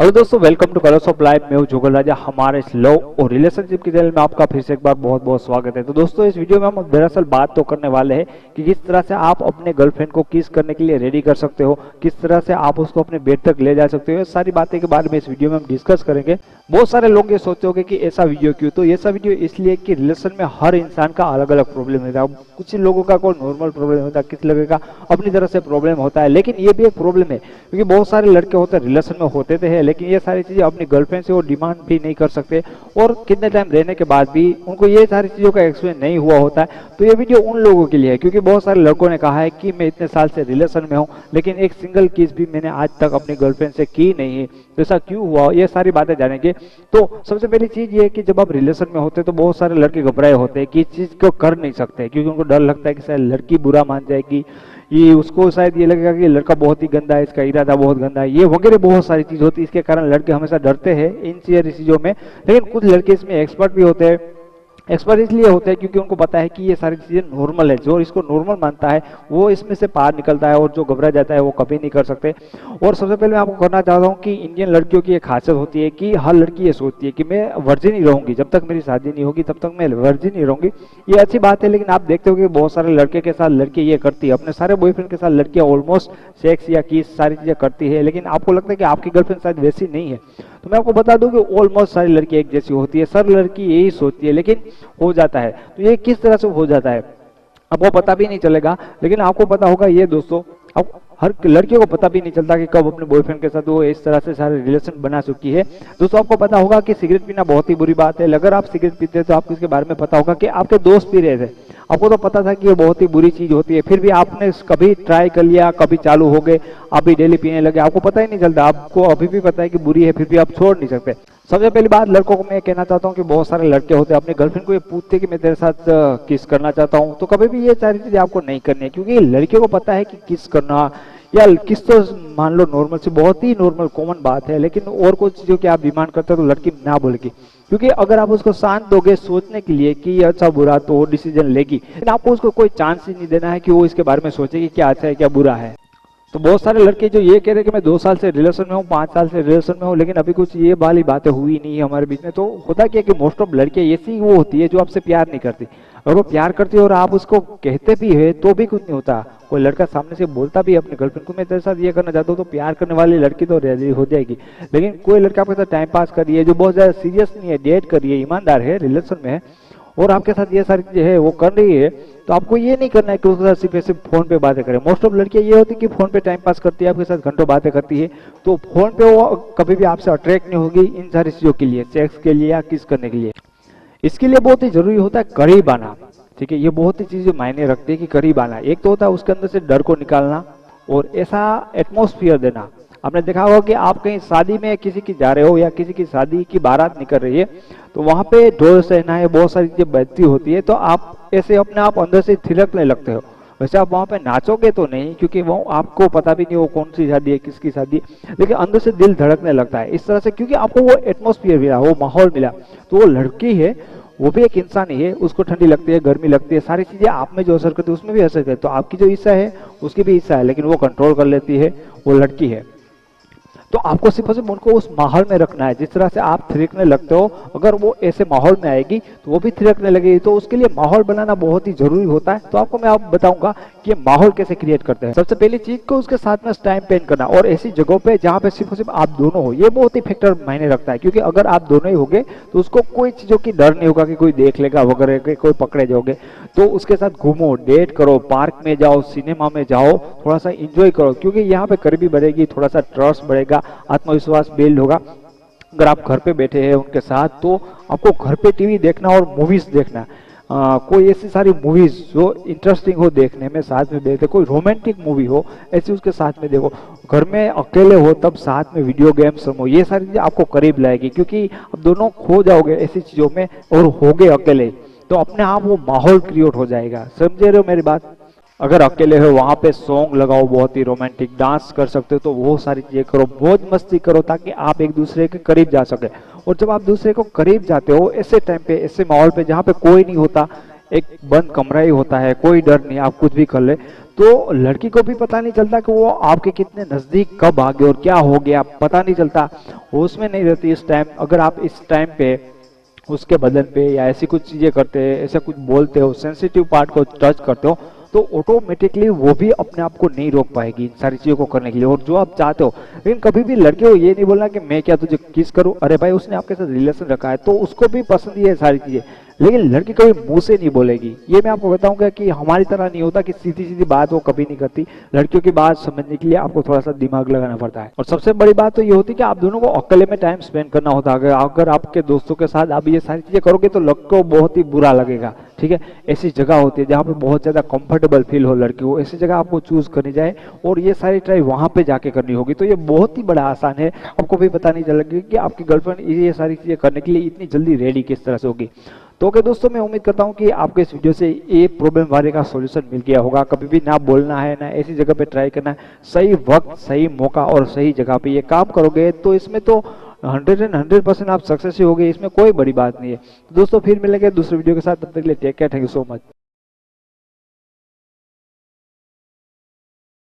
Hello दोस्तों, welcome two colours of life. मैं हूं जुगल राजा। हमारे इस लव और रिलेशनशिप के चैनल में आपका फिर से एक बार बहुत बहुत स्वागत है। तो दोस्तों, इस वीडियो में हम दरअसल बात तो करने वाले हैं कि किस तरह से आप अपने गर्लफ्रेंड को किस करने के लिए रेडी कर सकते हो, किस तरह से आप उसको अपने बेड तक ले जा सकते हो। ये सारी बातें के बारे में इस वीडियो में हम डिस्कस करेंगे। बहुत सारे लोग ये सोचते होंगे कि ऐसा वीडियो क्यों, तो ऐसा वीडियो इसलिए कि रिलेशन में हर इंसान का अलग अलग प्रॉब्लम होता है। कुछ लोगों का कोई नॉर्मल प्रॉब्लम होता है, किसी लोगों का अपनी तरह से प्रॉब्लम होता है, लेकिन ये भी एक प्रॉब्लम है क्योंकि बहुत सारे लड़के होते हैं रिलेशन में होते थे, लेकिन ये सारी चीजें अपनी गर्लफ्रेंड से वो डिमांड भी नहीं कर सकते और कितने टाइम रहने के बाद भी उनको ये सारी चीजों का एक्सपीरियंस नहीं हुआ होता है। तो ये वीडियो उन लोगों के लिए है क्योंकि बहुत सारे लड़कों ने कहा है कि मैं इतने साल से रिलेशन में हूँ लेकिन एक सिंगल किस भी मैंने आज तक अपनी गर्लफ्रेंड से की नहीं है। तो ऐसा क्यों हुआ, ये सारी बातें जानेंगे। तो सबसे पहली चीज ये है कि जब आप रिलेशन में होते हैं तो बहुत सारे लड़के घबराए होते हैं कि इस चीज को कर नहीं सकते क्योंकि उनको डर लगता है कि शायद लड़की बुरा मान जाएगी, ये उसको शायद ये लगेगा कि लड़का बहुत ही गंदा है, इसका इरादा बहुत गंदा है, ये वगैरह बहुत सारी चीज होती है। इसके कारण लड़के हमेशा डरते हैं इन चीजों में। लेकिन कुछ लड़के इसमें एक्सपर्ट भी होते हैं। एक्सपर्ट इसलिए होते हैं क्योंकि उनको पता है कि ये सारी चीजें नॉर्मल है। जो इसको नॉर्मल मानता है वो इसमें से पार निकलता है और जो घबरा जाता है वो कभी नहीं कर सकते। और सबसे पहले मैं आपको करना चाहता हूँ कि इंडियन लड़कियों की एक खासियत होती है कि हर लड़की ये सोचती है कि मैं वर्जिन ही रहूंगी, जब तक मेरी शादी नहीं होगी तब तक मैं वर्जिन ही रहूंगी। ये अच्छी बात है, लेकिन आप देखते हो कि बहुत सारे लड़के के साथ लड़की ये करती है, अपने सारे बॉयफ्रेंड के साथ लड़कियां ऑलमोस्ट सेक्स या किस सारी चीजें करती है, लेकिन आपको लगता है कि आपकी गर्लफ्रेंड शायद वैसी नहीं है। तो मैं आपको बता दूं कि ऑलमोस्ट सारी लड़की एक जैसी होती है, सब लड़की यही सोचती है, लेकिन हो जाता है। तो ये किस तरह से हो जाता है आपको पता भी नहीं चलेगा, लेकिन आपको पता होगा ये दोस्तों, अब हर लड़कियों को पता भी नहीं चलता कि कब अपने बॉयफ्रेंड के साथ वो इस तरह से सारे रिलेशन बना चुकी है। दोस्तों, आपको पता होगा कि सिगरेट पीना बहुत ही बुरी बात है। अगर आप सिगरेट पीते हैं तो आपको इसके बारे में पता होगा कि आपके दोस्त पी रहे थे, आपको तो पता था कि ये बहुत ही बुरी चीज होती है, फिर भी आपने कभी ट्राई कर लिया, कभी चालू हो गए, आप भी डेली पीने लगे, आपको पता ही नहीं चलता। आपको अभी भी पता है कि बुरी है, फिर भी आप छोड़ नहीं सकते। सबसे पहली बात लड़कों को मैं कहना चाहता हूँ कि बहुत सारे लड़के होते हैं अपने गर्लफ्रेंड को ये पूछते कि मैं तेरे साथ किस करना चाहता हूँ, तो कभी भी ये सारी चीजें आपको नहीं करनी है क्योंकि लड़कियों को पता है कि किस करना या किस तो मान लो नॉर्मल से बहुत ही नॉर्मल कॉमन बात है, लेकिन और कुछ चीजों की आप डिमांड करते हो तो लड़की ना बोलेगी क्योंकि अगर आप उसको शांत दोगे सोचने के लिए कि अच्छा बुरा तो वो डिसीजन लेगी, लेकिन आपको उसको कोई चांस ही नहीं देना है कि वो इसके बारे में सोचे कि क्या अच्छा है क्या बुरा है। तो बहुत सारे लड़के जो ये कह रहे हैं कि मैं 2 साल से रिलेशन में हूँ, 5 साल से रिलेशन में हूँ, लेकिन अभी कुछ ये वाली बातें हुई नहीं है हमारे बीच में। तो होता क्या कि मोस्ट ऑफ लड़के ऐसी वो होती है जो आपसे प्यार नहीं करती। अगर वो प्यार करती है और आप उसको कहते भी है तो भी कुछ नहीं होता। कोई लड़का सामने से बोलता भी है अपने गर्लफ्रेंड को मैं तेरे साथ ये करना चाहता हूँ, तो प्यार करने वाली लड़की तो रेडी हो जाएगी। लेकिन कोई लड़का आपके साथ टाइम पास कर रही है, जो बहुत ज्यादा सीरियस नहीं है, डेट कर रही है, ईमानदार है, रिलेशन में है और आपके साथ ये सारी चीजें है वो कर रही है, तो आपको ये नहीं करना है कि उसके साथ सिर्फ फोन पे बातें करें। मोस्ट ऑफ लड़कियां ये होती है कि फोन पे टाइम पास करती है, आपके साथ घंटों बातें करती है, तो फोन पे वो कभी भी आपसे अट्रैक्ट नहीं होगी इन सारी चीजों के लिए, सेक्स के लिए या किस करने के लिए। इसके लिए बहुत ही जरूरी होता है करीब आना। ठीक है, ये बहुत ही चीजें मायने रखती है कि करीब आना। एक तो होता है उसके अंदर से डर को निकालना और ऐसा एटमोस्फियर देना। आपने देखा होगा कि आप कहीं शादी में किसी की जा रहे हो या किसी की शादी की बारात निकल रही है, तो वहां पे ढोल सहना है, बहुत सारी चीजें बजती होती है, तो आप ऐसे अपने आप अंदर से थिरकने लगते हो। वैसे आप वहां पे नाचोगे तो नहीं क्योंकि वो आपको पता भी नहीं वो कौन सी शादी है, किसकी शादी, लेकिन अंदर से दिल धड़कने लगता है इस तरह से क्योंकि आपको वो एटमोस्फियर मिला, वो माहौल मिला। तो वो लड़की है, वो भी एक इंसान ही है, उसको ठंडी लगती है, गर्मी लगती है, सारी चीजें आप में जो असर करती है उसमें भी असर करती है। तो आपकी जो इच्छा है उसकी भी इच्छा है, लेकिन वो कंट्रोल कर लेती है, वो लड़की है। तो आपको सिर्फ उनको उस माहौल में रखना है जिस तरह से आप थिरकने लगते हो। अगर वो ऐसे माहौल में आएगी तो वो भी थिरकने लगेगी, तो उसके लिए माहौल बनाना बहुत ही जरूरी होता है। तो आपको मैं आप बताऊंगा कि ये माहौल कैसे क्रिएट करते हैं। सबसे पहली चीज को उसके साथ में टाइम स्पेंड करना और ऐसी जगहों पे जहाँ पे सिर्फ आप दोनों हो, ये बहुत ही फैक्टर मायने रखता है क्योंकि अगर आप दोनों ही होगे तो उसको कोई चीजों की डर नहीं होगा कि कोई देख लेगा वगैरह, कोई पकड़े जाओगे। तो उसके साथ घूमो, डेट करो, पार्क में जाओ, सिनेमा में जाओ, थोड़ा सा इंजॉय करो क्योंकि यहाँ पे करीबी बढ़ेगी, थोड़ा सा ट्रस्ट बढ़ेगा, आत्मविश्वास बिल्ड होगा। अगर आप घर पे बैठे हैं उनके साथ तो आपको घर पे टीवी देखना और मूवीज देखना, कोई ऐसी सारी मूवीज जो इंटरेस्टिंग हो देखने में साथ में देखते, कोई रोमांटिक मूवी हो ऐसी उसके साथ में देखो। घर में अकेले हो तब साथ में वीडियो गेम्स रमो, ये सारी चीजें आपको करीब लाएगी क्योंकि अब दोनों खो जाओगे ऐसी चीजों में और होगे अकेले तो अपने आप वो माहौल क्रिएट हो जाएगा। समझे रहे हो मेरी बात? अगर अकेले हो वहां पे सॉन्ग लगाओ, बहुत ही रोमांटिक, डांस कर सकते हो तो वो सारी चीजें करो, मौज मस्ती करो ताकि आप एक दूसरे के करीब जा सके। और जब आप दूसरे को करीब जाते हो ऐसे टाइम पे, ऐसे माहौल पे जहाँ पे कोई नहीं होता, एक बंद कमरा ही होता है, कोई डर नहीं, आप कुछ भी कर ले, तो लड़की को भी पता नहीं चलता कि वो आपके कितने नजदीक कब आ गए और क्या हो गया, पता नहीं चलता, होश में नहीं रहती इस टाइम। अगर आप इस टाइम पे उसके बदन पे या ऐसी कुछ चीजें करते हैं, ऐसा कुछ बोलते हो, सेंसिटिव पार्ट को टच करते हो, तो ऑटोमेटिकली वो भी अपने आप को नहीं रोक पाएगी इन सारी चीजों को करने के लिए, और जो आप चाहते हो। लेकिन कभी भी लड़के को ये नहीं बोलना कि मैं क्या तुझे किस करूं, अरे भाई उसने आपके साथ रिलेशन रखा है तो उसको भी पसंद ही है सारी चीजें, लेकिन लड़की कभी मुंह से नहीं बोलेगी। ये मैं आपको बताऊंगा कि हमारी तरह नहीं होता कि सीधी सीधी बात वो कभी नहीं करती। लड़कियों की बात समझने के लिए आपको थोड़ा सा दिमाग लगाना पड़ता है। और सबसे बड़ी बात तो ये होती है कि आप दोनों को अकेले में टाइम स्पेंड करना होता है। अगर आपके दोस्तों के साथ आप ये सारी चीजें करोगे तो लड़के को बहुत ही बुरा लगेगा, ठीक है। ऐसी जगह होती है जहाँ पे बहुत ज्यादा कंफर्टेबल फील हो लड़की को, ऐसी जगह आपको चूज करनी जाए और ये सारी ट्राई वहां पे जाके करनी होगी। तो ये बहुत ही बड़ा आसान है, आपको भी पता नहीं चलेगा कि आपकी गर्लफ्रेंड ये सारी चीजें करने के लिए इतनी जल्दी रेडी किस तरह से होगी। तो ओके दोस्तों, मैं उम्मीद करता हूँ कि आपको इस वीडियो से ये प्रॉब्लम वाले का सॉल्यूशन मिल गया होगा। कभी भी ना बोलना है, ना ऐसी जगह पे ट्राई करना है, सही वक्त, सही मौका और सही जगह पे ये काम करोगे तो इसमें तो 100% आप सक्सेस ही होगे, इसमें कोई बड़ी बात नहीं है। तो दोस्तों फिर मिलेंगे दूसरे वीडियो के साथ, तब तक के लिए take care, thank you so much.